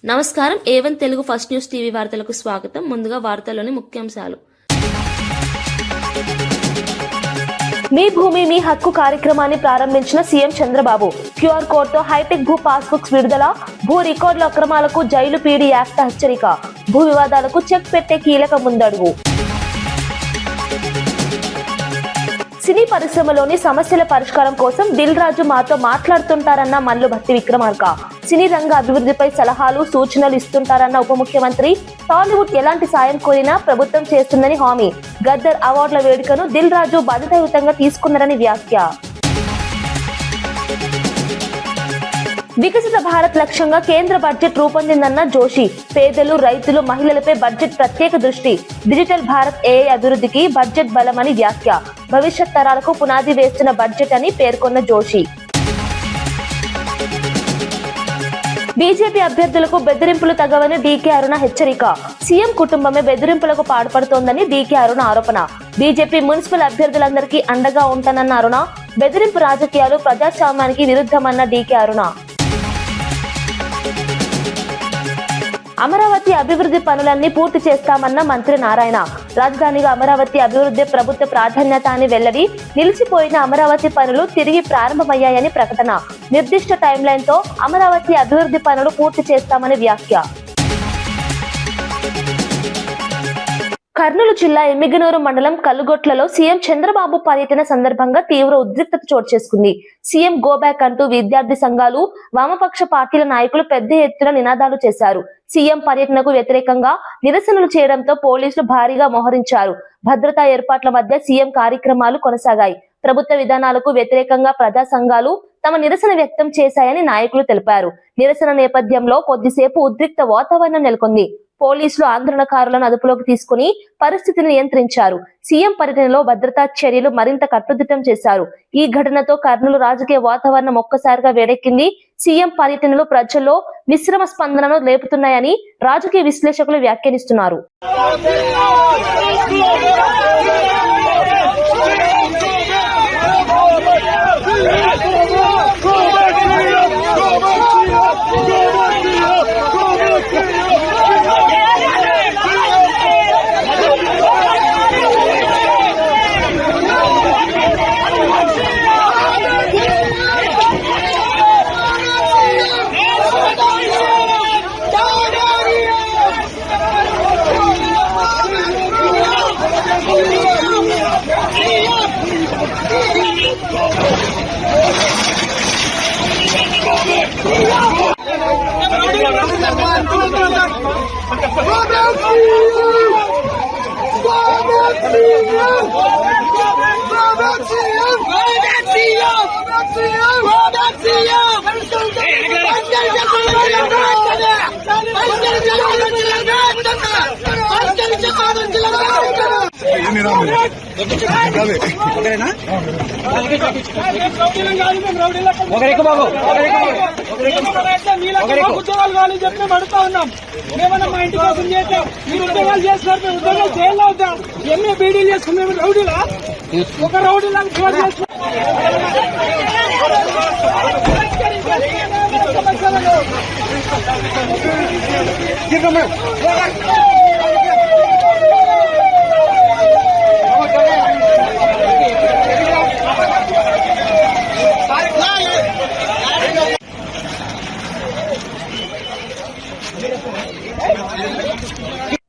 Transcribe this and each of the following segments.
నమస్కారం. A1 Telugu first news TV వార్తలకు స్వాగతం. ముందుగా వార్తల్లోని ముఖ్యాంశాలు. మీ భూమి మీ హక్కు కార్యక్రమాన్ని ప్రారంభించిన సీఎం చంద్రబాబు. క్యూఆర్ కోడ్ తో హైటెక్ భూ పాస్బుక్స్ విడుదల. భూ రికార్డుల అక్రమాలకు జైలు పీడీ యాక్ట్ హెచ్చరిక. భూ వివాదాలకు చెక్ పెట్టే కీలక ముందడుగు. సినీ పరిశ్రమలోని సమస్యల పరిష్కారం కోసం దిల్ రాజు మాతో మాట్లాడుతుంటారన్న మల్లు భట్టి విక్రమార్క. సినీ రంగ అభివృద్ధిపై సలహాలు సూచనలు ఇస్తుంటారన్న ఉప ముఖ్యమంత్రి. టాలీవుడ్ ఎలాంటి సాయం కోరినా ప్రభుత్వం చేస్తుందని హామీ. గద్దర్ అవార్డుల వేడుకను దిల్ రాజు బాధ్యతాయుతంగా తీసుకున్నారని వ్యాఖ్య. వికసిత భారత్ లక్ష్యంగా కేంద్ర బడ్జెట్ రూపొందిందన్న జోషి. పేదలు, రైతులు, మహిళలపై బడ్జెట్ ప్రత్యేక దృష్టి. డిజిటల్ భారత్ ఏఐ అభివృద్ధికి బడ్జెట్ బలమని వ్యాఖ్య. భవిష్యత్ తరాలకు పునాది వేస్తున్న బడ్జెట్ అని పేర్కొన్న జోషి. బీజేపీ అభ్యర్థులకు బెదిరింపులు తగవని డీకే అరుణ హెచ్చరిక. సీఎం కుటుంబమే బెదిరింపులకు పాల్పడుతోందని డీకే అరుణ ఆరోపణ. బీజేపీ మున్సిపల్ అభ్యర్థులందరికీ అండగా ఉంటానన్న అరుణ. బెదిరింపు రాజకీయాలు ప్రజాస్వామ్యానికి విరుద్ధమన్న డీకే అరుణ. అమరావతి అభివృద్ధి పనులన్నీ పూర్తి చేస్తామన్న మంత్రి నారాయణ. రాజధానిగా అమరావతి అభివృద్ధి ప్రభుత్వ ప్రాధాన్యత అని వెల్లడి. నిలిచిపోయిన అమరావతి పనులు తిరిగి ప్రారంభమయ్యాయని ప్రకటన. నిర్దిష్ట టైంలైన్ తో అమరావతి అభివృద్ధి పనులు పూర్తి చేస్తామని వ్యాఖ్య. కర్నూలు జిల్లా ఎమ్మిగనూరు మండలం కల్లుగొట్లలో సీఎం చంద్రబాబు పర్యటన సందర్భంగా తీవ్ర ఉద్రిక్తత చోటు చేసుకుంది. సీఎం గోబ్యాక్ అంటూ విద్యార్థి సంఘాలు, వామపక్ష పార్టీల నాయకులు పెద్ద ఎత్తున నినాదాలు చేశారు. సీఎం పర్యటనకు వ్యతిరేకంగా నిరసనలు చేయడంతో పోలీసులు భారీగా మోహరించారు. భద్రతా ఏర్పాట్ల మధ్య సీఎం కార్యక్రమాలు కొనసాగాయి. ప్రభుత్వ విధానాలకు వ్యతిరేకంగా ప్రజా సంఘాలు తమ నిరసన వ్యక్తం చేశాయని నాయకులు తెలిపారు. నిరసన నేపథ్యంలో కొద్దిసేపు ఉద్రిక్త వాతావరణం నెలకొంది. పోలీసులు ఆందోళనకారులను అదుపులోకి తీసుకుని పరిస్థితిని నియంత్రించారు. సీఎం పర్యటనలో భద్రతా చర్యలు మరింత కట్టుదిట్టం చేశారు. ఈ ఘటనతో కర్నూలు రాజకీయ వాతావరణం ఒక్కసారిగా వేడెక్కింది. సీఎం పర్యటనలు ప్రజల్లో మిశ్రమ స్పందనను లేపుతున్నాయని రాజకీయ విశ్లేషకులు వ్యాఖ్యానిస్తున్నారు. ఉద్యోగాలు కావాలని చెప్పి మేము అడుగుతా ఉన్నాం. మేమన్నా మా ఇంటి కోసం చేస్తే మీరు ఉద్యోగాలు చేస్తున్నారు, మేము ఉద్యోగాలు జైల్లో అవుతాం. ఎంఏ బీడీలు చేసుకుని మేము రౌడీలా? ఒక రౌడీలా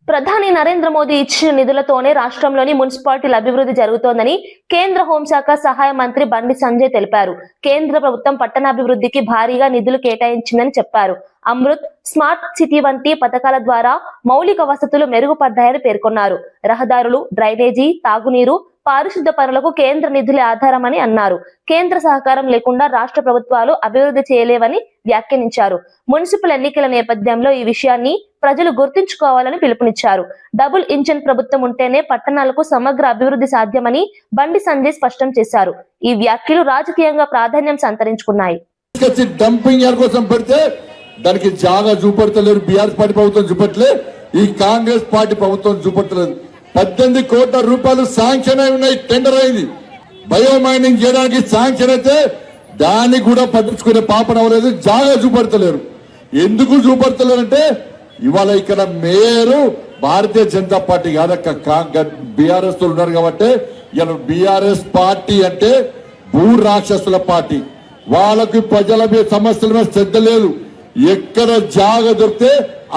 ప్రధాని నరేంద్ర మోదీ ఇచ్చిన నిధులతోనే రాష్ట్రంలోని మున్సిపాలిటీల అభివృద్ధి జరుగుతోందని కేంద్ర హోంశాఖ సహాయ మంత్రి బండి సంజయ్ తెలిపారు. కేంద్ర ప్రభుత్వం పట్టణాభివృద్ధికి భారీగా నిధులు కేటాయించిందని చెప్పారు. అమృత్, స్మార్ట్ సిటీ వంటి పథకాల ద్వారా మౌలిక వసతులు మెరుగుపడ్డాయని పేర్కొన్నారు. రహదారులు, డ్రైనేజీ, తాగునీరు, పారిశుద్ధ పనులకు కేంద్ర నిధులే ఆధారమని అన్నారు. కేంద్ర సహకారం లేకుండా రాష్ట్ర ప్రభుత్వాలు అభివృద్ధి చేయలేవని వ్యాఖ్యానించారు. మున్సిపల్ ఎన్నికల నేపథ్యంలో ఈ విషయాన్ని ప్రజలు గుర్తుంచుకోవాలని పిలుపునిచ్చారు. డబుల్ ఇంజిన్ ప్రభుత్వం ఉంటేనే పట్టణాలకు సమగ్ర అభివృద్ధి సాధ్యమని బండి సంజయ్ స్పష్టం చేశారు. ఈ వ్యాఖ్యలు రాజకీయంగా ప్రాధాన్యం సంతరించుకున్నాయి. దానికి జాగా చూపెడతలేరు. బీఆర్ఎస్ పార్టీ ప్రభుత్వం చూపెట్టలే, ఈ కాంగ్రెస్ పార్టీ ప్రభుత్వం చూపెట్టలేదు. 18 కోట్ల రూపాయలు శాంక్షన్ అయి ఉన్నాయి, టెండర్ అయింది. బయోమైనింగ్ చేయడానికి శాంక్షన్ అయితే దాన్ని కూడా పట్టించుకునే పాపన అవ్వలేదు, జాగా చూపెడతలేరు. ఎందుకు చూపెడతలేరంటే ఇవాళ ఇక్కడ మేయరు భారతీయ జనతా పార్టీ కాదక్క బీఆర్ఎస్ ఉన్నారు కాబట్టి ఇలా బీఆర్ఎస్ పార్టీ అంటే భూ రాక్షసుల పార్టీ. వాళ్ళకి ప్రజల మీద సమస్యల మీద శ్రద్ధ లేదు. ఎక్కడ జాగ దొరికితే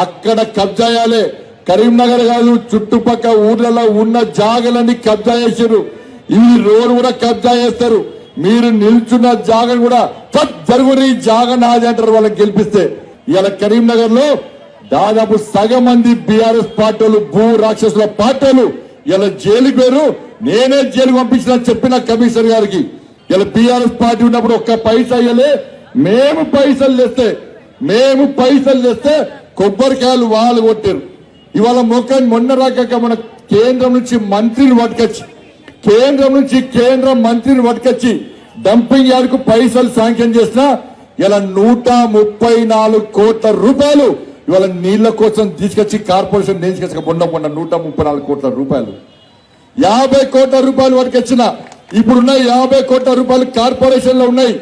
అక్కడ కబ్జా చేయాలి. కరీంనగర్ కాదు, చుట్టుపక్కల ఊర్లలో ఉన్న జాగలన్నీ కబ్జా చేశారు. ఈ రోడ్డు కూడా కబ్జా చేస్తారు. మీరు నిల్చున్న జాగను కూడా జరుగుని జాగ నాది అంటారు వాళ్ళని గెలిపిస్తే. ఇలా కరీంనగర్ లో దాదాపు సగం మంది బీఆర్ఎస్ పార్టీలు భూ రాక్షసుల పార్టీలు ఇలా జైలుకి పేరు. నేనే జైలుకు పంపించిన చెప్పిన కమిషనర్ గారికి. ఇలా బీఆర్ఎస్ పార్టీ ఉన్నప్పుడు ఒక్క పైసా అయ్యలే. మేము పైసలు తెస్తే కొబ్బరికాయలు వాళ్ళు కొట్టారు. ఇవాళ మొన్న రాక మన కేంద్రం నుంచి మంత్రిని పట్టుకొచ్చి డంపింగ్ యార్డ్కు పైసలు శాంక్షన్ చేసిన ఇలా 134 కోట్ల రూపాయలు ఇవాళ నీళ్ల కోసం తీసుకొచ్చి కార్పొరేషన్ తీసుకొచ్చి మొన్న 134 కోట్ల రూపాయలు, 50 కోట్ల రూపాయలు పట్టుకొచ్చిన. ఇప్పుడున్న 50 కోట్ల రూపాయలు కార్పొరేషన్ లో ఉన్నాయి.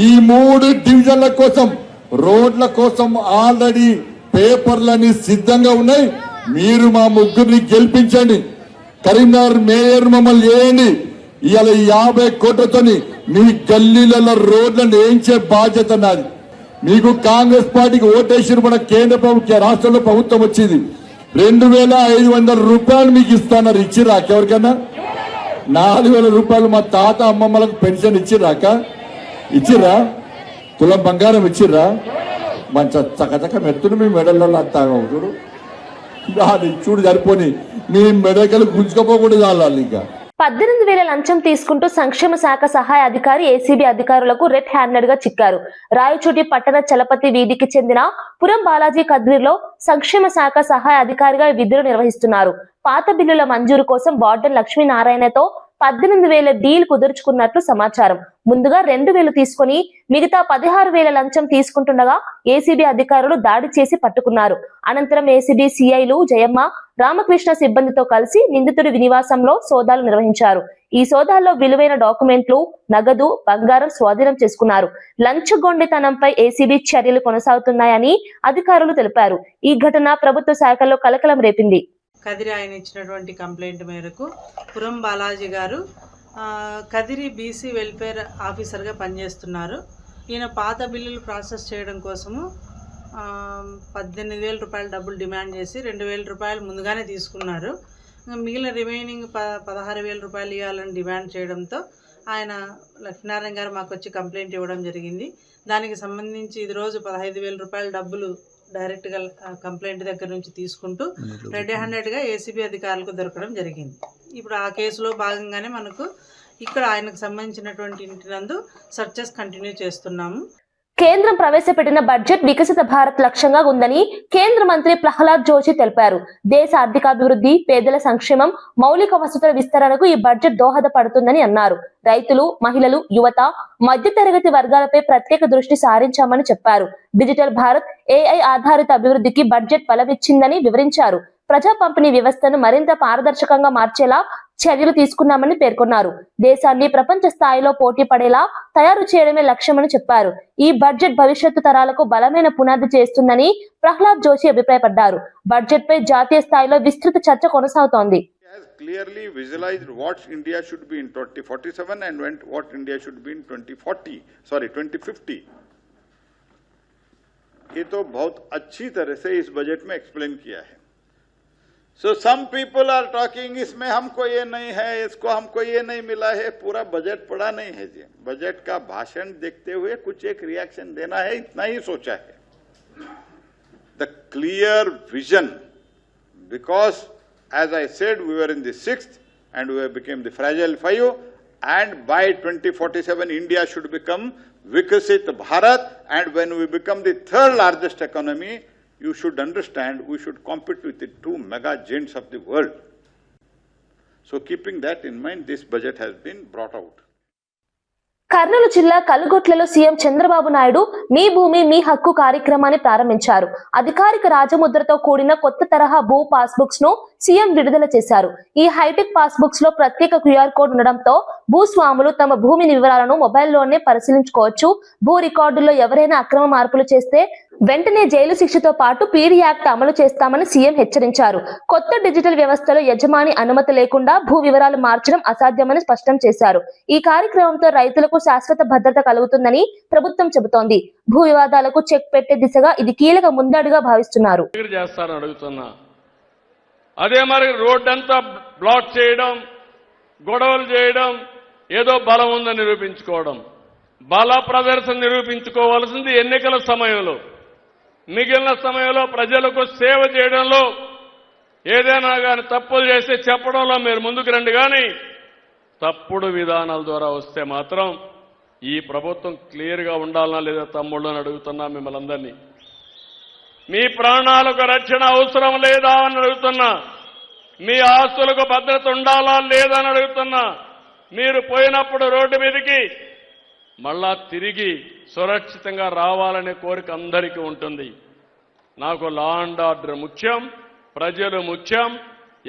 ఈ 3 డివిజన్ల కోసం, రోడ్ల కోసం ఆల్రెడీ పేపర్లన్నీ సిద్ధంగా ఉన్నాయి. మీరు మా ముగ్గురిని గెలిపించండి. కరీంనగర్ మేయర్ మమ్మల్ని చేయండి. ఇవాళ 50 కోట్లతోని మీ గల్లీలలో రోడ్లను వేయించే బాధ్యత నాది. మీకు కాంగ్రెస్ పార్టీకి ఓటేసి మన కేంద్ర ప్రభుత్వ రాష్ట్రంలో ప్రభుత్వం వచ్చింది. 2500 రూపాయలు మీకు ఇస్తాన్నారు. ఇచ్చిరా ఎవరికైనా? 4000 రూపాయలు మా తాత అమ్మమ్మలకు పెన్షన్ ఇచ్చిరా? తులం బంగారం ఇచ్చిర్రా? మంచి చకచక మెత్తును మీ మెడల్లో అత్తాగా చూడు. చూడు సరిపోని మీ మెడకలు గుంజుకపోకూడదు వాళ్ళు. ఇంకా 18,000 లంచం తీసుకుంటూ సంక్షేమ శాఖ సహాయ అధికారి ఏసీబీ అధికారులకు రెడ్ హ్యాండెడ్ గా చిక్కారు. రాయచోటి పట్టణ చలపతి వీధికి చెందిన పురం బాలాజీ కద్రిలో సంక్షేమ శాఖ సహాయ అధికారిగా విధులు నిర్వహిస్తున్నారు. పాత బిల్లుల మంజూరు కోసం వార్డెన్ లక్ష్మీనారాయణతో 18,000 డీల్ కుదుర్చుకున్నట్లు సమాచారం. ముందుగా 2,000 తీసుకుని మిగతా 16,000 లంచం తీసుకుంటుండగా ఏసీబీ అధికారులు దాడి చేసి పట్టుకున్నారు. అనంతరం ఏసీబీ సిఐలు జయమ్మ, రామకృష్ణ సిబ్బందితో కలిసి నిందితుడి నివాసంలో సోదాలు నిర్వహించారు. ఈ సోదాల్లో విలువైన డాక్యుమెంట్లు, నగదు, బంగారం స్వాధీనం చేసుకున్నారు. లంచగొండితనంపై ఏసీబీ చర్యలు కొనసాగుతున్నాయని అధికారులు తెలిపారు. ఈ ఘటన ప్రభుత్వ శాఖల్లో కలకలం రేపింది. కదిరి ఆయన ఇచ్చినటువంటి కంప్లైంట్ మేరకు పురం బాలాజీ గారు కదిరి బీసీ వెల్ఫేర్ ఆఫీసర్గా పనిచేస్తున్నారు. ఈయన పాత బిల్లులు ప్రాసెస్ చేయడం కోసము 18,000 రూపాయల డబ్బులు డిమాండ్ చేసి 2,000 రూపాయలు ముందుగానే తీసుకున్నారు. మిగిలిన రిమైనింగ్ 16,000 రూపాయలు ఇవ్వాలని డిమాండ్ చేయడంతో ఆయన లక్ష్మీనారాయణ గారు మాకు వచ్చి కంప్లైంట్ ఇవ్వడం జరిగింది. దానికి సంబంధించి ఇది రోజు 15,000 రూపాయల డబ్బులు డైరెక్ట్గా కంప్లైంట్ దగ్గర నుంచి తీసుకుంటూ రెడ్ హ్యాండెడ్గా ఏసీబీ అధికారులకు దొరకడం జరిగింది. ఇప్పుడు ఆ కేసులో భాగంగానే మనకు ఇక్కడ ఆయనకు సంబంధించినటువంటి ఇంటి నందు సర్చెస్ కంటిన్యూ చేస్తున్నాము. కేంద్రం ప్రవేశపెట్టిన బడ్జెట్ వికసిత భారత్ లక్ష్యంగా ఉందని కేంద్ర మంత్రి ప్రహ్లాద్ జోషి తెలిపారు. దేశ ఆర్థికాభివృద్ధి, పేదల సంక్షేమం, మౌలిక వసతుల విస్తరణకు ఈ బడ్జెట్ దోహదపడుతుందని అన్నారు. రైతులు, మహిళలు, యువత, మధ్యతరగతి వర్గాలపై ప్రత్యేక దృష్టి సారించామని చెప్పారు. డిజిటల్ భారత్, ఏఐ ఆధారిత అభివృద్ధికి బడ్జెట్ బలమిచ్చిందని వివరించారు. ప్రజా పంపిణీ వ్యవస్థను మరింత పారదర్శకంగా మార్చేలా చర్యలు తీసుకున్నామని పేర్కొన్నారు. దేశాన్ని ప్రపంచ స్థాయిలో పోటీ పడేలా తయారు చేయడమే లక్ష్యమని చెప్పారు. ఈ బడ్జెట్ భవిష్యత్తు తరాలకు బలమైన పునాది చేస్తుందని ప్రహ్లాద్ జోషి అభిప్రాయపడ్డారు. బడ్జెట్ పై జాతీయ స్థాయిలో విస్తృత చర్చ కొనసాగుతోంది. Clearly visualized what India should be in 2047 and what India should be in 2050. ये तो बहुत अच्छी तरह से इस बजट में एक्सप्लेन किया है. So some people are talking इसमें हमको ये नहीं है, इसको हमको ये नहीं मिला है. पूरा बजट पढ़ा नहीं है जी. बजट का भाषण देखते हुए कुछ एक रिएक्शन देना है, इतना ही सोचा है. The clear vision, because as I said, we were in the 6th and we became the fragile 5, and by 2047 India should become Vikasit Bharat, and when we become the 3rd largest economy, you should understand we should compete with the 2 mega giants of the world. So keeping that in mind, this budget has been brought out. Kurnool జిల్లా కలుగొట్లలో CM Chandrababu Naidu మీ భూమి మీ హక్కు కార్యక్రమాన్ని ప్రారంభించారు. అధికారిక రాజముద్రతో కూడిన కొత్త తరహా భూ పాస్బుక్స్ ను సీఎం విడుదల చేశారు. ఈ హైటెక్ పాస్బుక్స్ లో ప్రత్యేక క్యూఆర్ కోడ్ ఉండడంతో భూస్వాములు తమ భూమి వివరాలను మొబైల్లోనే పరిశీలించుకోవచ్చు. భూ రికార్డుల్లో ఎవరైనా అక్రమ మార్పులు చేస్తే వెంటనే జైలు శిక్షతో పాటు పీడీ యాక్ట్ అమలు చేస్తామని సీఎం హెచ్చరించారు. కొత్త డిజిటల్ వ్యవస్థలో యజమాని అనుమతి లేకుండా భూ వివరాలు మార్చడం అసాధ్యమని స్పష్టం చేశారు. ఈ కార్యక్రమంతో రైతులకు శాశ్వత భద్రత కలుగుతుందని ప్రభుత్వం చెబుతోంది. భూ వివాదాలకు చెక్ పెట్టే దిశగా ఇది కీలక ముందడుగా భావిస్తున్నారు. అదే మరి రోడ్డంతా బ్లాక్ చేయడం, గొడవలు చేయడం, ఏదో బలం ఉందని నిరూపించుకోవడం. బల ప్రదర్శన నిరూపించుకోవాల్సింది ఎన్నికల సమయంలో. మిగిలిన సమయంలో ప్రజలకు సేవ చేయడంలో ఏదైనా కానీ తప్పులు చేస్తే చెప్పడంలో మీరు ముందుకు రండి. కానీ తప్పుడు విధానాల ద్వారా వస్తే మాత్రం ఈ ప్రభుత్వం క్లియర్గా ఉండాలనా లేదా తమ్ముళ్ళని అడుగుతున్నా మిమ్మల్ని అందరినీ. మీ ప్రాణాలకు రక్షణ అవసరం లేదా అని అడుగుతున్నా. మీ ఆస్తులకు భద్రత ఉండాలా లేదా అని అడుగుతున్నా. మీరు పోయినప్పుడు రోడ్డు మీదకి మళ్ళా తిరిగి సురక్షితంగా రావాలనే కోరిక అందరికీ ఉంటుంది. నాకు లా అండ్ ఆర్డర్ ముఖ్యం, ప్రజలు ముఖ్యం.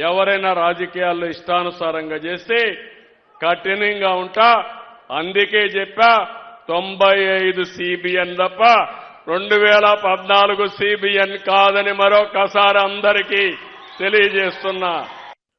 ఎవరైనా రాజకీయాల్లో ఇష్టానుసారంగా చేస్తే కఠినంగా ఉంటా. అందుకే చెప్పా 95 CBN తప్ప 2014 CBN కాదని మరొకసారి అందరికీ తెలియజేస్తున్నా.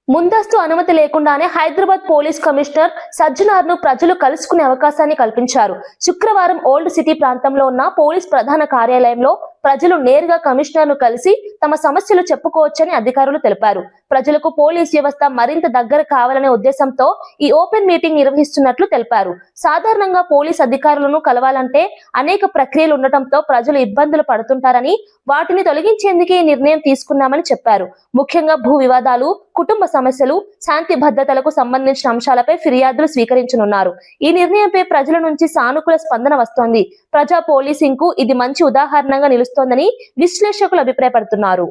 ముందస్తు అనుమతి లేకుండానే హైదరాబాద్ పోలీస్ కమిషనర్ సజ్జనార్ ను ప్రజలు కలుసుకునే అవకాశాన్ని కల్పించారు. శుక్రవారం ఓల్డ్ సిటీ ప్రాంతంలో ఉన్న పోలీస్ ప్రధాన కార్యాలయంలో ప్రజలు నేరుగా కమిషనర్ ను కలిసి తమ సమస్యలు చెప్పుకోవచ్చని అధికారులు తెలిపారు. ప్రజలకు పోలీస్ వ్యవస్థ మరింత దగ్గర కావాలనే ఉద్దేశంతో ఈ ఓపెన్ మీటింగ్ నిర్వహిస్తున్నట్లు తెలిపారు. సాధారణంగా పోలీస్ అధికారులను కలవాలంటే అనేక ప్రక్రియలు ఉండటంతో ప్రజలు ఇబ్బందులు పడుతుంటారని, వాటిని తొలగించేందుకే ఈ నిర్ణయం తీసుకున్నామని చెప్పారు. ముఖ్యంగా భూ వివాదాలు, కుటుంబ సమస్యలు, శాంతి భద్రతలకు సంబంధించిన అంశాలపై ఫిర్యాదులు స్వీకరించనున్నారు. ఈ నిర్ణయంపై ప్రజల నుంచి సానుకూల స్పందన వస్తోంది. ప్రజా పోలీసింగ్ కు ఇది మంచి ఉదాహరణగా నిలుస్తోందని విశ్లేషకులు అభిప్రాయపడుతున్నారు.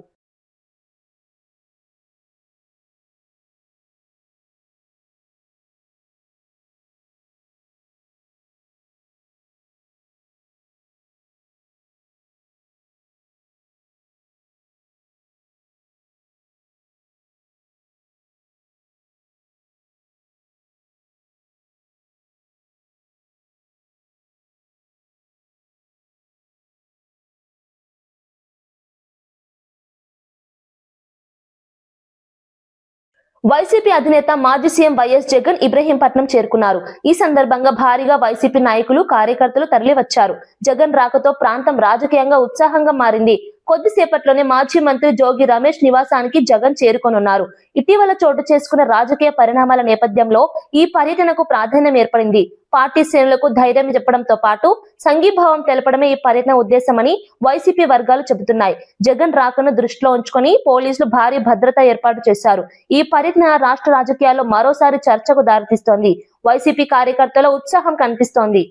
వైసీపీ అధినేత మాజీ సీఎం వైఎస్ జగన్ ఇబ్రహీంపట్నం చేరుకున్నారు. ఈ సందర్భంగా భారీగా వైసీపీ నాయకులు, కార్యకర్తలు తరలివచ్చారు. జగన్ రాకతో ప్రాంతం రాజకీయంగా ఉత్సాహంగా మారింది. కొద్దిసేపట్లోనే మాజీ మంత్రి జోగి రమేష్ నివాసానికి జగన్ చేరుకోనున్నారు. ఇటీవల చోటు చేసుకున్న రాజకీయ పరిణామాల నేపథ్యంలో ఈ పర్యటనకు ప్రాధాన్యం ఏర్పడింది. పార్టీ శ్రేణులకు ధైర్యం చెప్పడంతో పాటు సంఘీభావం తెలపడమే ఈ పర్యటన ఉద్దేశమని వైసీపీ వర్గాలు చెబుతున్నాయి. జగన్ రాకను దృష్టిలో ఉంచుకొని పోలీసులు భారీ భద్రత ఏర్పాటు చేశారు. ఈ పర్యటన రాష్ట్ర రాజకీయాల్లో మరోసారి చర్చకు దారితీస్తోంది. వైసీపీ కార్యకర్తల ఉత్సాహం కనిపిస్తోంది.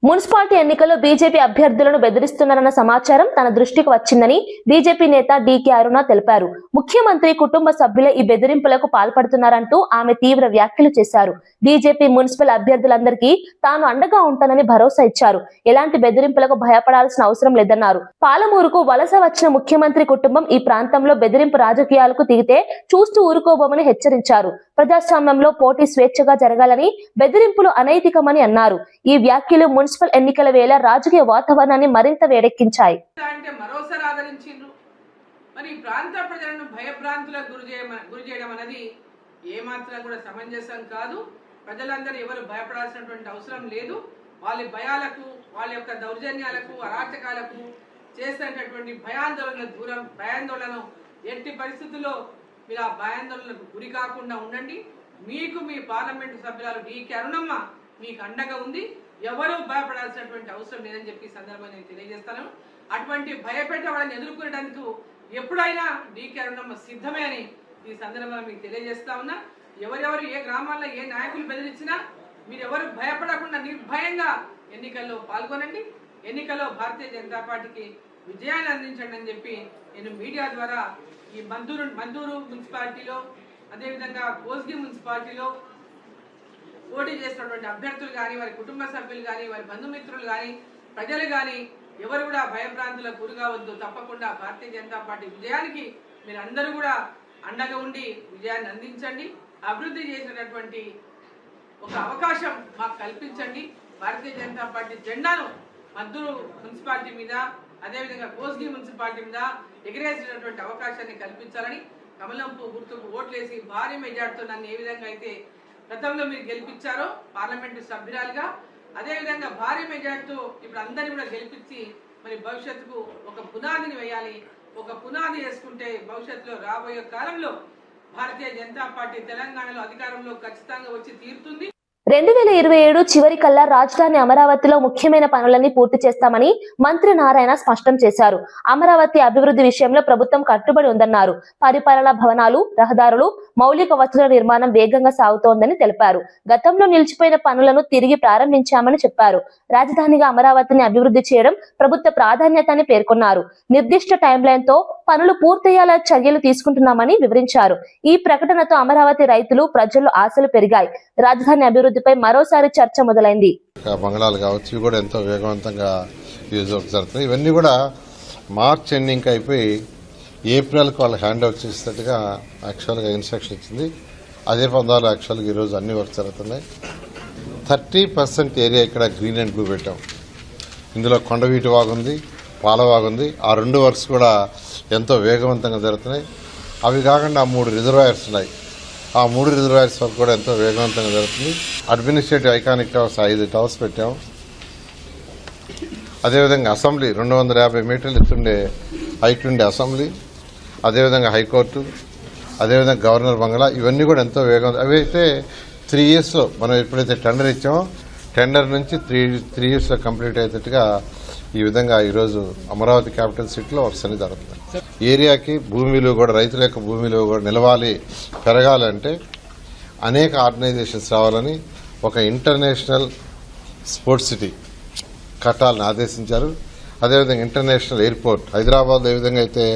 మున్సిపాలిటీ ఎన్నికల్లో బీజేపీ అభ్యర్థులను బెదిరిస్తున్నారన్న సమాచారం తన దృష్టికి వచ్చిందని బీజేపీ నేత డీకే అరుణ తెలిపారు. ముఖ్యమంత్రి కుటుంబ సభ్యులే ఈ బెదిరింపులకు పాల్పడుతున్నారంటూ ఆమె తీవ్ర వ్యాఖ్యలు చేశారు. బీజేపీ మున్సిపల్ అభ్యర్థులందరికీ తాను అండగా ఉంటానని భరోసా ఇచ్చారు. ఎలాంటి బెదిరింపులకు భయపడాల్సిన అవసరం లేదన్నారు. పాలమూరుకు వలస వచ్చిన ముఖ్యమంత్రి కుటుంబం ఈ ప్రాంతంలో బెదిరింపు రాజకీయాలకు దిగితే చూస్తూ ఊరుకోబోమని హెచ్చరించారు. ప్రజాస్వామ్యంలో పోటీ స్వేచ్ఛగా జరగాలని, బెదిరింపులు అనైతికమని అన్నారు. ఈ వ్యాఖ్యలు మున్సిపల్ ఎన్నికల వేళ రాజకీయ వాతావరణాన్ని మరింత వేడెక్కించాయి. మరి ఈ ప్రాంత ప్రజలను భయభ్రాంతులకు గురి చేయడం అనేది ఏమాత్రం కూడా సమంజసం కాదు. ప్రజలందరూ ఎవరు భయపడాల్సినటువంటి అవసరం లేదు. వాళ్ళ భయాలకు, వాళ్ళ యొక్క దౌర్జన్యాలకు, అరాచకాలకు చేసేటటువంటి భయాందోళన ఎట్టి పరిస్థితుల్లో మీరు ఆ భయాందోళనకు గురి కాకుండా ఉండండి. మీకు మీ పార్లమెంటు సభ్యురాలు డీకే అరుణమ్మ మీకు అండగా ఉంది. ఎవరూ భయపడాల్సినటువంటి అవసరం లేదని చెప్పి సందర్భంగా నేను తెలియజేస్తాను. అటువంటి భయపెట్టే వాళ్ళని ఎదుర్కొనేందుకు ఎప్పుడైనా డీకే అరుణమ్మ సిద్ధమే అని ఈ సందర్భంగా మీకు తెలియజేస్తా ఉన్నా. ఎవరెవరు ఏ గ్రామాల్లో ఏ నాయకులు బెదిరించినా మీరెవరు భయపడకుండా నిర్భయంగా ఎన్నికల్లో పాల్గొనండి. ఎన్నికల్లో భారతీయ జనతా పార్టీకి విజయాన్ని అందించండి అని చెప్పి నేను మీడియా ద్వారా ఈ మందూరు మున్సిపాలిటీలో, అదేవిధంగా కోస్గి మున్సిపాలిటీలో పోటీ చేసినటువంటి అభ్యర్థులు కానీ, వారి కుటుంబ సభ్యులు కానీ, వారి బంధుమిత్రులు కానీ, ప్రజలు కానీ ఎవరు కూడా భయభ్రాంతులకు గురి కావద్దు. తప్పకుండా భారతీయ జనతా పార్టీ విజయానికి మీరు అందరూ కూడా అండగా ఉండి విజయాన్ని అందించండి. అభివృద్ధి చేసినటువంటి ఒక అవకాశం మాకు కల్పించండి. భారతీయ జనతా పార్టీ జెండాను మద్దూరు మున్సిపాలిటీ మీద, అదేవిధంగా కోస్గి మున్సిపాలిటీ మీద ఎగిరేసినటువంటి అవకాశాన్ని కల్పించాలని కమలంపు గుర్తుకు ఓట్లేసి భారీ మెజార్టీతో నన్ను ఏ విధంగా అయితే గతంలో మీరు గెలిపించారో పార్లమెంటు సభ్యురాలుగా, అదేవిధంగా భారీ మెజార్టీతో ఇప్పుడు అందరినీ కూడా గెలిపించి మరి భవిష్యత్తుకు ఒక పునాదిని వేయాలి. ఒక పునాది వేసుకుంటే భవిష్యత్తులో రాబోయే కాలంలో భారతీయ జనతా పార్టీ తెలంగాణలో అధికారంలో ఖచ్చితంగా వచ్చి తీరుతుంది. 2027 చివరి కల్లా రాజధాని అమరావతిలో ముఖ్యమైన పనులన్నీ పూర్తి చేస్తామని మంత్రి నారాయణ స్పష్టం చేశారు. అమరావతి అభివృద్ధి విషయంలో ప్రభుత్వం కట్టుబడి ఉందన్నారు. పరిపాలనా భవనాలు, రహదారులు, మౌలిక వసతుల నిర్మాణం వేగంగా సాగుతోందని తెలిపారు. గతంలో నిలిచిపోయిన పనులను తిరిగి ప్రారంభించామని చెప్పారు. రాజధానిగా అమరావతిని అభివృద్ధి చేయడం ప్రభుత్వ ప్రాధాన్యత అని పేర్కొన్నారు. నిర్దిష్ట టైంలైన్ తో పనులు పూర్తయ్యేలా చర్యలు తీసుకుంటున్నామని వివరించారు. ఈ ప్రకటనతో అమరావతి రైతులు, ప్రజలు ఆశలు పెరిగాయి. రాజధాని అభివృద్ధిపై మరోసారి చర్చ మొదలైంది. బంగ్లాలు కావచ్చు, ఇవి కూడా ఎంతో వేగవంతంగా యూజ్ జరుగుతున్నాయి. ఇవన్నీ కూడా మార్చ్ ఎండింగ్ అయిపోయి ఏప్రిల్కి వాళ్ళు హ్యాండ్ ఓవర్ చేసేటట్టుగా యాక్చువల్గా ఇన్స్ట్రక్షన్ ఇచ్చింది. అదే పందాలు యాక్చువల్గా ఈరోజు అన్ని వర్క్ జరుగుతున్నాయి. 30% ఏరియా ఇక్కడ గ్రీన్ అండ్ బ్లూ పెట్టాం. ఇందులో కొండవీటి వాగుంది, పాలవాగుంది. ఆ 2 వర్క్స్ కూడా ఎంతో వేగవంతంగా జరుగుతున్నాయి. అవి కాకుండా 3 రిజర్వాయర్స్ ఉన్నాయి. ఆ 3 రిజర్వాయర్స్ వర్క్ కూడా ఎంతో వేగవంతంగా జరుగుతుంది. అడ్మినిస్ట్రేటివ్ ఐకానిక్ టవర్స్ 5 టవర్స్ పెట్టాము. అదేవిధంగా అసెంబ్లీ 250 మీటర్లు ఎత్తుండే హైట్ ఉండే అసెంబ్లీ, అదేవిధంగా హైకోర్టు, అదేవిధంగా గవర్నర్ బంగ్లా, ఇవన్నీ కూడా ఎంతో వేగంగా. అవి అయితే 3 ఇయర్స్లో మనం ఎప్పుడైతే టెండర్ ఇచ్చామో టెండర్ నుంచి 3 ఇయర్స్లో కంప్లీట్ అయ్యేటట్టుగా ఈ విధంగా ఈరోజు అమరావతి క్యాపిటల్ సిటీలో వర్క్స్ అన్ని జరుగుతుంది. ఏరియాకి భూమి విలువ కూడా, రైతుల యొక్క భూమి విలువ కూడా నిలవాలి, పెరగాలంటే అనేక ఆర్గనైజేషన్స్ రావాలని ఒక ఇంటర్నేషనల్ స్పోర్ట్స్ సిటీ కట్టాలని ఆదేశించారు. అదేవిధంగా ఇంటర్నేషనల్ ఎయిర్పోర్ట్ హైదరాబాద్ ఏ విధంగా అయితే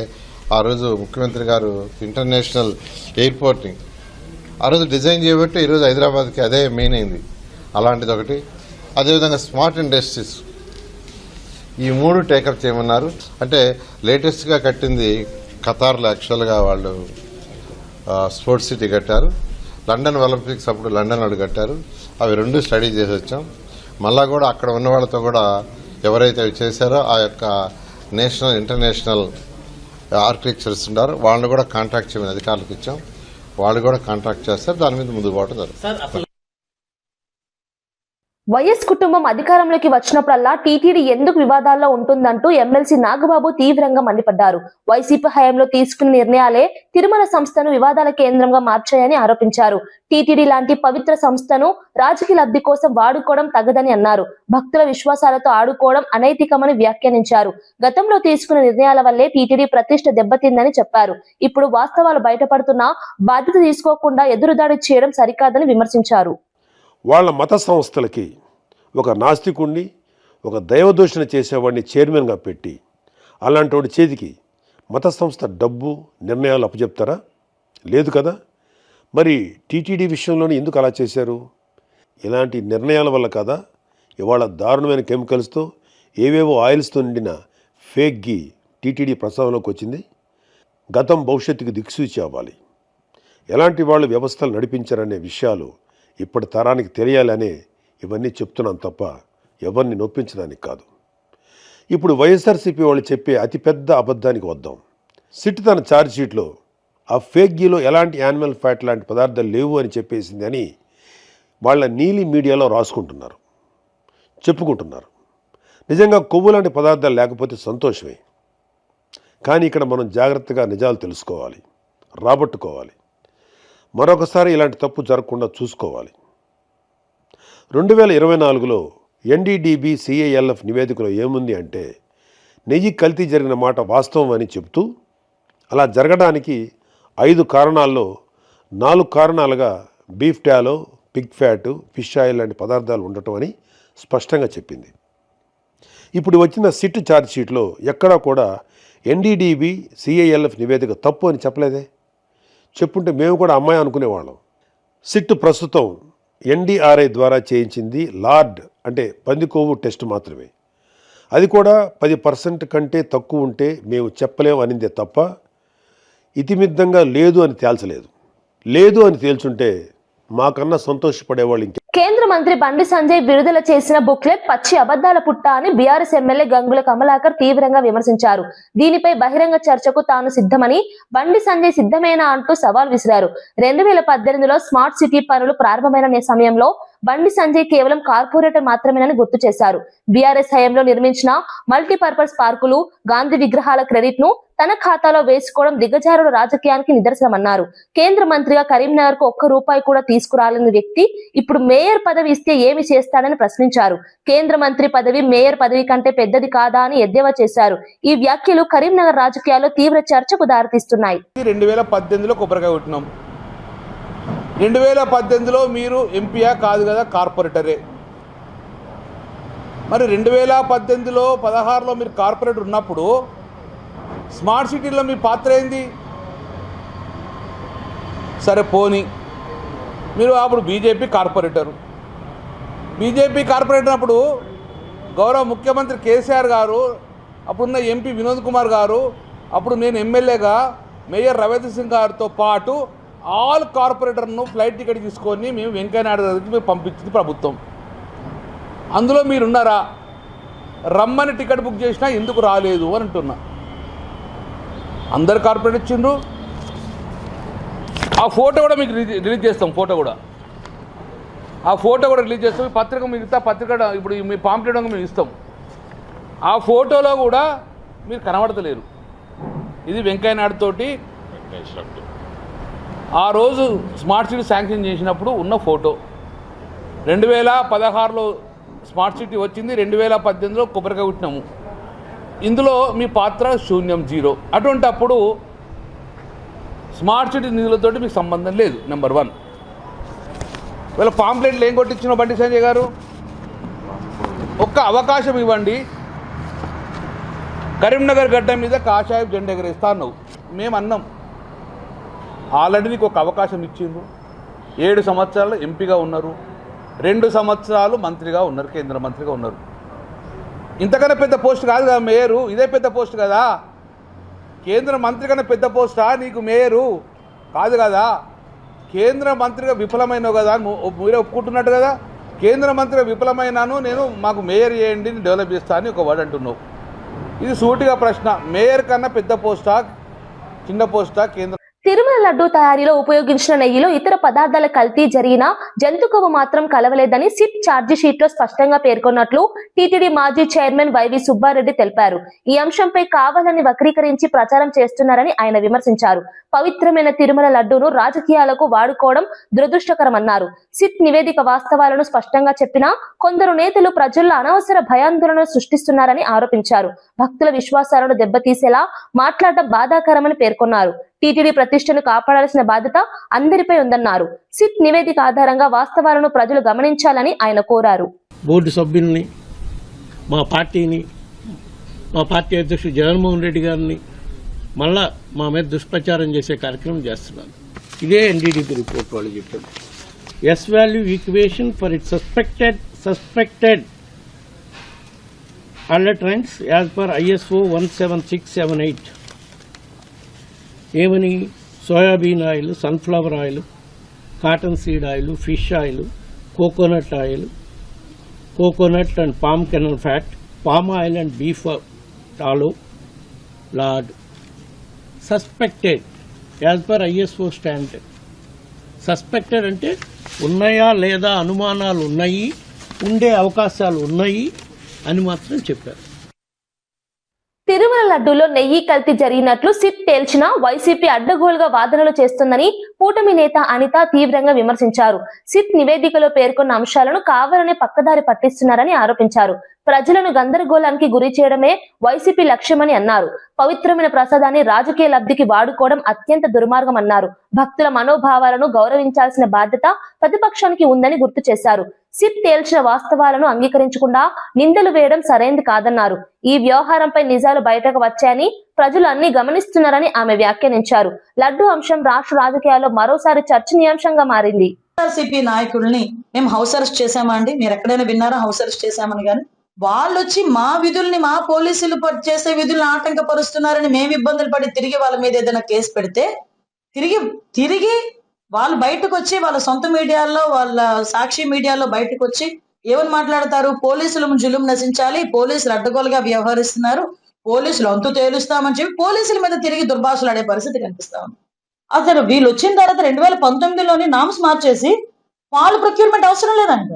ఆ రోజు ముఖ్యమంత్రి గారు ఇంటర్నేషనల్ ఎయిర్పోర్ట్ని ఆ రోజు డిజైన్ చేయబట్టి ఈరోజు హైదరాబాద్కి అదే మెయిన్ అయింది. అలాంటిది ఒకటి. అదేవిధంగా స్మార్ట్ ఇండస్ట్రీస్ ఈ 3 టేకప్ చేయమన్నారు. అంటే లేటెస్ట్గా కట్టింది ఖతార్లో యాక్చువల్గా వాళ్ళు స్పోర్ట్స్ సిటీ కట్టారు. లండన్ ఒలింపిక్స్ అప్పుడు లండన్ వాళ్ళు కట్టారు. అవి 2 స్టడీ చేసి వచ్చాం. మళ్ళా కూడా అక్కడ ఉన్న వాళ్ళతో కూడా ఎవరైతే అవి చేశారో ఆ యొక్క నేషనల్ ఇంటర్నేషనల్ ఆర్కిటెక్చర్స్ ఉన్నారో వాళ్ళని కూడా కాంటాక్ట్ చేయమని అధికారులకు ఇచ్చాం. వాళ్ళు కూడా కాంటాక్ట్ చేస్తారు. దాని మీద ముందుకు పోవడం జరుగుతుంది. వైఎస్ కుటుంబం అధికారంలోకి వచ్చినప్పుడల్లా టీటీడీ ఎందుకు వివాదాల్లో ఉంటుందంటూ ఎమ్మెల్సీ నాగబాబు తీవ్రంగా మండిపడ్డారు. వైసీపీ హయాంలో తీసుకున్న నిర్ణయాలే తిరుమల సంస్థను వివాదాల కేంద్రంగా మార్చాయని ఆరోపించారు. టీటీడీ లాంటి పవిత్ర సంస్థను రాజకీయ లబ్ధి కోసం వాడుకోవడం తగదని అన్నారు. భక్తుల విశ్వాసాలతో ఆడుకోవడం అనైతికమని వ్యాఖ్యానించారు. గతంలో తీసుకున్న నిర్ణయాల వల్లే టీటీడీ ప్రతిష్ట దెబ్బతిందని చెప్పారు. ఇప్పుడు వాస్తవాలు బయటపడుతున్నా బాధ్యత తీసుకోకుండా ఎదురుదాడి చేయడం సరికాదని విమర్శించారు. వాళ్ళ మత సంస్థలకి ఒక నాస్తికుణ్ణి, ఒక దైవదూషణ చేసేవాడిని చైర్మన్గా పెట్టి అలాంటి వాడి చేతికి మత సంస్థ డబ్బు నిర్ణయాలు అప్పచెప్తారా? లేదు కదా. మరి టీటీడీ విషయంలోనే ఎందుకు అలా చేశారు? ఇలాంటి నిర్ణయాల వల్ల కదా ఇవాళ దారుణమైన కెమికల్స్తో ఏవేవో ఆయిల్స్తో నిండిన ఫేక్ గీ టీటీడీ ప్రస్తావనలోకి వచ్చింది. గతం భవిష్యత్తుకు దిక్సూచి అవ్వాలి. ఎలాంటి వాళ్ళు వ్యవస్థలు నడిపించారనే విషయాలు ఇప్పటి తరానికి తెలియాలనే ఇవన్నీ చెప్తున్నాను తప్ప ఎవరిని నొప్పించడానికి కాదు. ఇప్పుడు వైఎస్ఆర్సీపీ వాళ్ళు చెప్పే అతిపెద్ద అబద్ధానికి వద్దాం. సిట్ తన ఛార్జ్ షీట్లో ఆ ఫేక్ గీలో ఎలాంటి యానిమల్ ఫ్యాట్ లాంటి పదార్థాలు లేవు అని చెప్పేసింది అని వాళ్ళ నీలి మీడియాలో రాసుకుంటున్నారు, చెప్పుకుంటున్నారు. నిజంగా కొవ్వు లాంటి పదార్థాలు లేకపోతే సంతోషమే. కానీ ఇక్కడ మనం జాగ్రత్తగా నిజాలు తెలుసుకోవాలి, రాబట్టుకోవాలి. మరొకసారి ఇలాంటి తప్పు జరగకుండా చూసుకోవాలి. 2024లో ఎన్డీడీబీ సిఐఎల్ఎఫ్ నివేదికలో ఏముంది అంటే నెయ్యి కల్తీ జరిగిన మాట వాస్తవం అని చెబుతూ అలా జరగడానికి 5 కారణాల్లో 4 కారణాలుగా beef tallow, pig fat, fish oil లాంటి పదార్థాలు ఉండటం అని స్పష్టంగా చెప్పింది. ఇప్పుడు వచ్చిన సిట్ ఛార్జ్ షీట్లో ఎక్కడా కూడా ఎన్డీడీబీ సిఐఎల్ఎఫ్ నివేదిక తప్పు అని చెప్పలేదే. చెప్పుంటే మేము కూడా అమ్మాయి అనుకునేవాళ్ళం. సిట్ ప్రస్తుతం ఎన్డీఆర్ఐ ద్వారా చేయించింది లార్డ్ అంటే పందికొవ్వు టెస్ట్ మాత్రమే. అది కూడా 10% కంటే తక్కువ ఉంటే మేము చెప్పలేము అనిందే తప్ప ఇతిమిద్దంగా లేదు అని తేల్చలేదు. లేదు అని తేల్చుంటే మాకన్నా సంతోషపడేవాళ్ళు ఇంకే. కేంద్ర మంత్రి బండి సంజయ్ విడుదల చేసిన బుక్లెట్ పచ్చి అబద్దాల పుట్ట అని బీఆర్ఎస్ ఎమ్మెల్యే గంగుల కమలాకర్ తీవ్రంగా విమర్శించారు. దీనిపై బహిరంగ చర్చకు తాను సిద్ధమని, బండి సంజయ్ సిద్ధమేనా అంటూ సవాల్ విసిరారు. 2018లో స్మార్ట్ సిటీ పనులు ప్రారంభమైన సమయంలో బండి సంజయ్ కేవలం కార్పొరేటర్ మాత్రమేనని గుర్తు చేశారు. బీఆర్ఎస్ హయాంలో నిర్మించిన మల్టీపర్పస్ పార్కులు, గాంధీ విగ్రహాల క్రెడిట్ ను తన ఖాతాలో వేసుకోవడం దిగజారుడు రాజకీయానికి నిదర్శనమన్నారు. కేంద్ర మంత్రిగా కరీంనగర్ కు ₹1 కూడా తీసుకురాలని వ్యక్తి ఇప్పుడు మేయర్ పదవి ఇస్తే ఏమి చేస్తాడని ప్రశ్నించారు. కేంద్ర మంత్రి పదవి మేయర్ పదవి కంటే పెద్దది కాదా అని ఎద్దేవా చేశారు. ఈ వ్యాఖ్యలు కరీంనగర్ రాజకీయాల్లో తీవ్ర చర్చకు దారితీస్తున్నాయి. 2018లో కొబ్బరికాయ కొట్టినాం. 2018లో మీరు ఎంపీయా కాదు కదా, కార్పొరేటరే. మరి 2018లో 16లో మీరు కార్పొరేటర్ ఉన్నప్పుడు స్మార్ట్ సిటీలో మీ పాత్ర ఏంది? సరే పోనీ, మీరు అప్పుడు బీజేపీ కార్పొరేటర్ అప్పుడు గౌరవ ముఖ్యమంత్రి కేసీఆర్ గారు, అప్పుడున్న ఎంపీ వినోద్ కుమార్ గారు, అప్పుడు నేను ఎమ్మెల్యేగా మేయర్ రవీంద్ర సింగ్ గారితో పాటు ఆల్ కార్పొరేటర్ను ఫ్లైట్ టికెట్ తీసుకొని మేము వెంకయ్యనాయుడు గారికి మేము పంపించింది ప్రభుత్వం. అందులో మీరున్నారా? రమ్మని టికెట్ బుక్ చేసినా ఎందుకు రాలేదు అని అంటున్నా. అందరు కార్పొరేట్ ఇచ్చిండ్రు. ఆ ఫోటో కూడా మీకు రిలీజ్ చేస్తాం. ఆ ఫోటో కూడా రిలీజ్ చేస్తాం. పత్రిక మిగతా పత్రిక ఇప్పుడు మీ పాంప్లెట్ మేము ఇస్తాం. ఆ ఫోటోలో కూడా మీరు కనబడతలేరు. ఇది వెంకయ్యనాయుడు తోటి ఆ రోజు స్మార్ట్ సిటీ శాంక్షన్ చేసినప్పుడు ఉన్న ఫోటో. 2016లో స్మార్ట్ సిటీ వచ్చింది, 2018లో కొబ్బరికాయ కొట్టినాము. ఇందులో మీ పాత్ర శూన్యం, 0. అటువంటప్పుడు స్మార్ట్ సిటీ నిధులతోటి మీకు సంబంధం లేదు. నెంబర్ 1. వీళ్ళ పాంప్లెట్లు ఏం కొట్టించిన బండి సంజయ్ గారు? ఒక్క అవకాశం ఇవ్వండి, కరీంనగర్ గడ్డ మీద కాషాయం జెండా ఎగరేస్తా అన్నావు. మేము అన్నాం, ఆల్రెడీ నీకు ఒక అవకాశం ఇచ్చిండ్రు. 7 సంవత్సరాలు ఎంపీగా ఉన్నారు, 2 సంవత్సరాలు మంత్రిగా ఉన్నారు, కేంద్ర మంత్రిగా ఉన్నారు. ఇంతకన్నా పెద్ద పోస్ట్ కాదు కదా మేయరు, ఇదే పెద్ద పోస్ట్ కదా. కేంద్ర మంత్రి కన్నా పెద్ద పోస్టా నీకు మేయరు? కాదు కదా. కేంద్ర మంత్రిగా విఫలమైనావు కదా, మీరే ఒప్పుకుంటున్నట్టు కదా. కేంద్ర మంత్రిగా విఫలమైనాను, నేను మాకు మేయర్ చేయండి, డెవలప్ చేస్తా అని ఒక వర్డ్ అంటున్నావు. ఇది సూటిగా ప్రశ్న. మేయర్ కన్నా పెద్ద పోస్టా, చిన్న పోస్టా కేంద్ర? తిరుమల లడ్డూ తయారీలో ఉపయోగించిన నెయ్యిలో ఇతర పదార్థాల కల్తీ జరిగినా జంతు కొవ్వు మాత్రం కలవలేదని సిట్ ఛార్జీ షీట్ లో స్పష్టంగా పేర్కొన్నట్లు టీటీడీ మాజీ చైర్మన్ వైవి సుబ్బారెడ్డి తెలిపారు. ఈ అంశంపై కావాలని వక్రీకరించి ప్రచారం చేస్తున్నారని ఆయన విమర్శించారు. పవిత్రమైన తిరుమల లడ్డూను రాజకీయాలకు వాడుకోవడం దురదృష్టకరమన్నారు. సిట్ నివేదిక వాస్తవాలను స్పష్టంగా చెప్పినా కొందరు నేతలు ప్రజల్లో అనవసర భయాందోళన సృష్టిస్తున్నారని ఆరోపించారు. భక్తుల విశ్వాసాలను దెబ్బతీసేలా మాట్లాడడం బాధాకరమని పేర్కొన్నారు. టీటీడీ ప్రతిష్టను కాపాడాల్సిన బాధ్యత అందరిపై ఉందన్నారు. సిట్ నివేదిక ఆధారంగా వాస్తవాలను ప్రజలు గమనించాలని ఆయన కోరారు. బోర్డు సభ్యుల్ని, మా పార్టీని, మా పార్టీ అధ్యక్షుడు జగన్మోహన్ రెడ్డి గారిని మళ్ళా మా మీద దుష్ప్రచారం చేసే కార్యక్రమం చేస్తున్నారు. ఇదే ఎన్డీడీపీ రిపోర్ట్ వాళ్ళు చెప్పారు. S value equation for it suspected adulterants as per ISO 17678. ఏమని? Soybean oil, sunflower oil, cotton seed oil, fish oil, coconut oil, coconut and palm kernel fat, palm oil and beef tallow, lard, suspected as per ISO standard. Suspected అంటే ఉన్నాయా లేదా అనుమానాలు ఉన్నాయి, ఉండే అవకాశాలు ఉన్నాయి అని మాత్రం చెప్పారు. తిరుమల లడ్డూలో నెయ్యి కల్తీ జరిగినట్లు సిట్ తేల్చిన వైసీపీ అడ్డగోలుగా వాదనలు చేస్తుందని కూటమి నేత అనిత తీవ్రంగా విమర్శించారు. సిట్ నివేదికలో పేర్కొన్న అంశాలను కావాలనే పక్కదారి పట్టిస్తున్నారని ఆరోపించారు. ప్రజలను గందరగోళానికి గురి చేయడమే వైసీపీ లక్ష్యమని అన్నారు. పవిత్రమైన ప్రసాదాన్ని రాజకీయ లబ్ధికి వాడుకోవడం అత్యంత దుర్మార్గం అన్నారు. భక్తుల మనోభావాలను గౌరవించాల్సిన బాధ్యత ప్రతిపక్షానికి ఉందని గుర్తు చేశారు. సిట్ తేల్చిన వాస్తవాలను అంగీకరించకుండా నిందలు వేయడం సరైంది కాదన్నారు. ఈ వ్యవహారంపై నిజాలు బయటకు వచ్చాయని ప్రజలు అన్ని గమనిస్తున్నారని ఆమె వ్యాఖ్యానించారు. లడ్డు అంశం రాష్ట్ర రాజకీయాల్లో మరోసారి చర్చనీయాంశంగా మారింది. సిపి నాయకుల్ని మేము హౌస్ అరెస్ట్ చేశామా అండి? మీరు ఎక్కడైనా విన్నారా హౌస్ అరెస్ట్ చేశామని? కానీ వాళ్ళు వచ్చి మా విధుల్ని, మా పోలీసులు చేసే విధులను ఆటంకపరుస్తున్నారని మేము ఇబ్బందులు పడి తిరిగి వాళ్ళ మీద ఏదైనా కేసు పెడితే తిరిగి వాళ్ళు బయటకు వచ్చి వాళ్ళ సొంత మీడియాలో, వాళ్ళ సాక్షి మీడియాలో బయటకు వచ్చి ఏమని మాట్లాడతారు? పోలీసులు జులుం నశించాలి, పోలీసులు అడ్డగోలుగా వ్యవహరిస్తున్నారు, పోలీసులు అంతు తేలుస్తామని చెప్పి పోలీసుల మీద తిరిగి దుర్భాషలు ఆడే పరిస్థితి కనిపిస్తా ఉంది. అసలు వీళ్ళు వచ్చిన తర్వాత 2019లోని నామ్స్ మార్చేసి పాలు ప్రొక్యూర్మెంట్ అవసరం లేదంట.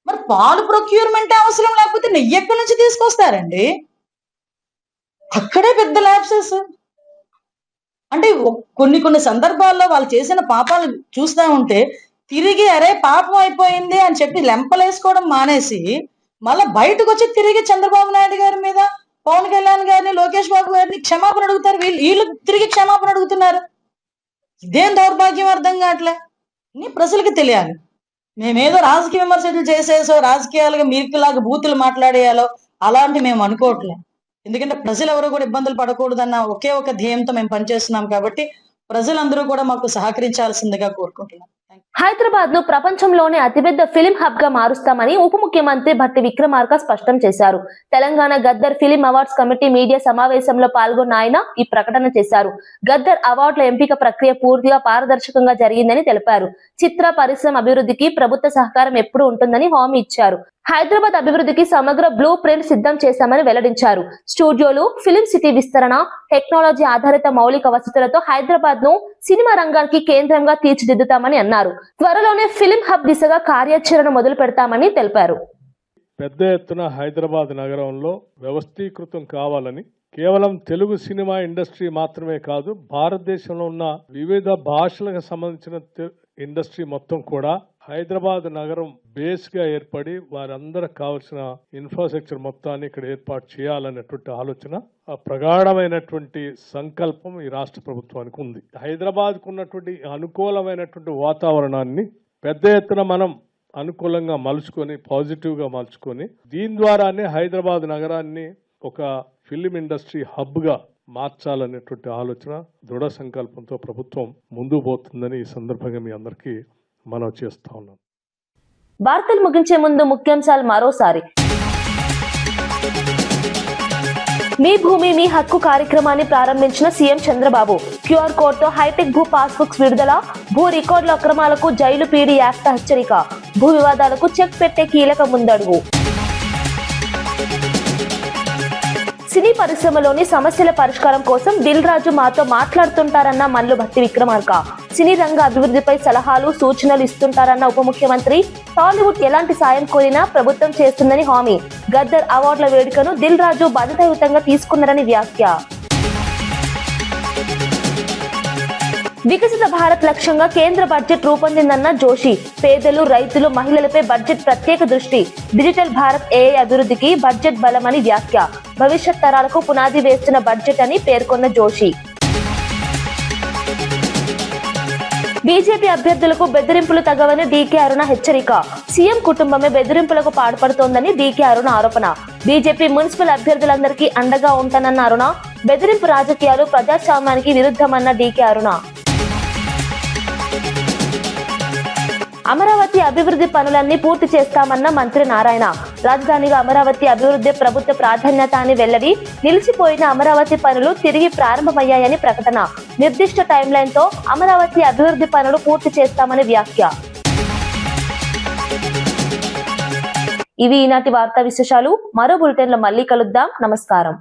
మరి పాలు ప్రొక్యూర్మెంట్ అవసరం లేకపోతే నెయ్యి ఎక్కడి నుంచి తీసుకొస్తారండి? అక్కడే పెద్ద ల్యాబ్సెస్. అంటే కొన్ని సందర్భాల్లో వాళ్ళు చేసిన పాపాలు చూస్తా ఉంటే తిరిగి అరే పాపం అయిపోయింది అని చెప్పి లెంపలేసుకోవడం మానేసి మళ్ళీ బయటకు వచ్చి తిరిగి చంద్రబాబు నాయుడు గారి మీద, పవన్ కళ్యాణ్ గారిని, లోకేష్ బాబు గారిని క్షమాపణ అడుగుతారు. వీళ్ళు తిరిగి క్షమాపణ అడుగుతున్నారు. ఇదేం దౌర్భాగ్యం అర్థం కావట్లే. ప్రజలకు తెలియాలి. మేమేదో రాజకీయ విమర్శలు చేసేసో రాజకీయాలుగా మీకులాగా బూతులు మాట్లాడేయాలో అలాంటి మేము అనుకోవట్లే. ఎందుకంటే ప్రజలు ఎవరు కూడా ఇబ్బందులు పడకూడదన్న ఒకే ఒక ధ్యేయంతో మేము పనిచేస్తున్నాం కాబట్టి ప్రజలందరూ కూడా మాకు సహకరించాల్సిందిగా కోరుకుంటున్నాం. హైదరాబాద్ ను ప్రపంచంలోనే అతిపెద్ద ఫిలిం హబ్ గా మారుస్తామని ఉప ముఖ్యమంత్రి భట్టి విక్రమార్క స్పష్టం చేశారు. Telangana Gaddar film awards committee media సమావేశంలో పాల్గొన్న ఆయన ఈ ప్రకటన చేశారు. గద్దర్ అవార్డుల ఎంపిక ప్రక్రియ పూర్తిగా పారదర్శకంగా జరిగిందని తెలిపారు. చిత్ర పరిశ్రమ అభివృద్ధికి ప్రభుత్వ సహకారం ఎప్పుడూ ఉంటుందని హామీ ఇచ్చారు. హైదరాబాద్ అభివృద్ధికి సమగ్ర బ్లూ ప్రింట్ సిద్ధం చేశామని వెల్లడించారు. స్టూడియోలు, ఫిలిం సిటీ విస్తరణ, టెక్నాలజీ ఆధారిత మౌలిక వసతులతో హైదరాబాద్ ను సినిమా రంగానికి కేంద్రంగా తీర్చిదిద్దుతామని అన్నారు. త్వరలోనే ఫిలిం హబ్ దిశగా కార్యాచరణ మొదలు పెడతామని తెలిపారు. పెద్ద ఎత్తున హైదరాబాద్ నగరంలో వ్యవస్థీకృతం కావాలని, కేవలం తెలుగు సినిమా ఇండస్ట్రీ మాత్రమే కాదు, భారతదేశంలో ఉన్న వివిధ భాషలకు సంబంధించిన ఇండస్ట్రీ మొత్తం కూడా హైదరాబాద్ నగరం బేస్ గా ఏర్పడి వారందరికి కావాల్సిన ఇన్ఫ్రాస్ట్రక్చర్ మొత్తాన్ని ఇక్కడ ఏర్పాటు చేయాలనేటువంటి ఆలోచన, ఆ ప్రగాఢమైనటువంటి సంకల్పం ఈ రాష్ట్ర ప్రభుత్వానికి ఉంది. హైదరాబాద్ కు ఉన్నటువంటి అనుకూలమైనటువంటి వాతావరణాన్ని పెద్ద ఎత్తున మనం అనుకూలంగా మలుచుకొని, పాజిటివ్ గా మలుచుకొని, దీని ద్వారానే హైదరాబాద్ నగరాన్ని ఒక ఫిలిం ఇండస్ట్రీ హబ్ గా మార్చాలనేటువంటి ఆలోచన, దృఢ సంకల్పంతో ప్రభుత్వం ముందుకు పోతుందని ఈ సందర్భంగా మీ అందరికీ మనం చేస్తా ఉన్నాం. వార్తలు ముగించే ముందు ముఖ్యాంశాలు మరోసారి. మీ భూమి మీ హక్కు కార్యక్రమాన్ని ప్రారంభించిన సీఎం చంద్రబాబు. QR కోడ్ తో హైటెక్ భూ పాస్బుక్స్ విడుదల. భూ రికార్డుల అక్రమాలకు జైలు పీడీ యాక్ట్ హెచ్చరిక. భూ వివాదాలకు చెక్ పెట్టే కీలక ముందడుగు. సినీ పరిశ్రమలోని సమస్యల పరిష్కారం కోసం దిల్ రాజు మాతో మాట్లాడుతుంటారన్న మల్లు భట్టి విక్రమార్క. సినీ రంగ అభివృద్ధిపై సలహాలు, సూచనలు ఇస్తుంటారన్న ఉప ముఖ్యమంత్రి. టాలీవుడ్ ఎలాంటి సాయం కోరినా ప్రభుత్వం చేస్తుందని హామీ. గద్దర్ అవార్డుల వేడుకను దిల్ రాజు బాధ్యతాయుతంగా తీసుకున్నారని వ్యాఖ్య. వికసిత భారత్ లక్ష్యంగా కేంద్ర బడ్జెట్ రూపొందిందన్న జోషి. పేదలు, రైతులు, మహిళలపై బడ్జెట్ ప్రత్యేక దృష్టి. డిజిటల్ భారత్ AI అభివృద్ధికి బడ్జెట్ బలమని వ్యాఖ్య. భవిష్యత్ తరాలకు పునాది వేస్తున్న బడ్జెట్ అని పేర్కొన్న జోషి. బీజేపీ అభ్యర్థులకు బెదిరింపులు తగవని DK అరుణ హెచ్చరిక. సీఎం కుటుంబమే బెదిరింపులకు పాల్పడుతోందని DK అరుణ ఆరోపణ. బీజేపీ మున్సిపల్ అభ్యర్థులందరికీ అండగా ఉంటానన్న అరుణ. బెదిరింపు రాజకీయాలు ప్రజాస్వామ్యానికి విరుద్ధమన్న DK అరుణ. అమరావతి అభివృద్ధి పనులన్నీ పూర్తి చేస్తామన్న మంత్రి నారాయణ. రాజధానిగా అమరావతి అభివృద్ధి ప్రభుత్వ ప్రాధాన్యత అని వెల్లడి. నిలిచిపోయిన అమరావతి పనులు తిరిగి ప్రారంభమయ్యాయని ప్రకటన. నిర్దిష్ట టైంలైన్ తో అమరావతి అభివృద్ధి పనులు పూర్తి చేస్తామని వ్యాఖ్య. ఇవి ఈనాటి వార్తా విశేషాలు. మరో బులెటిన్ లో మళ్ళీ కలుద్దాం. నమస్కారం.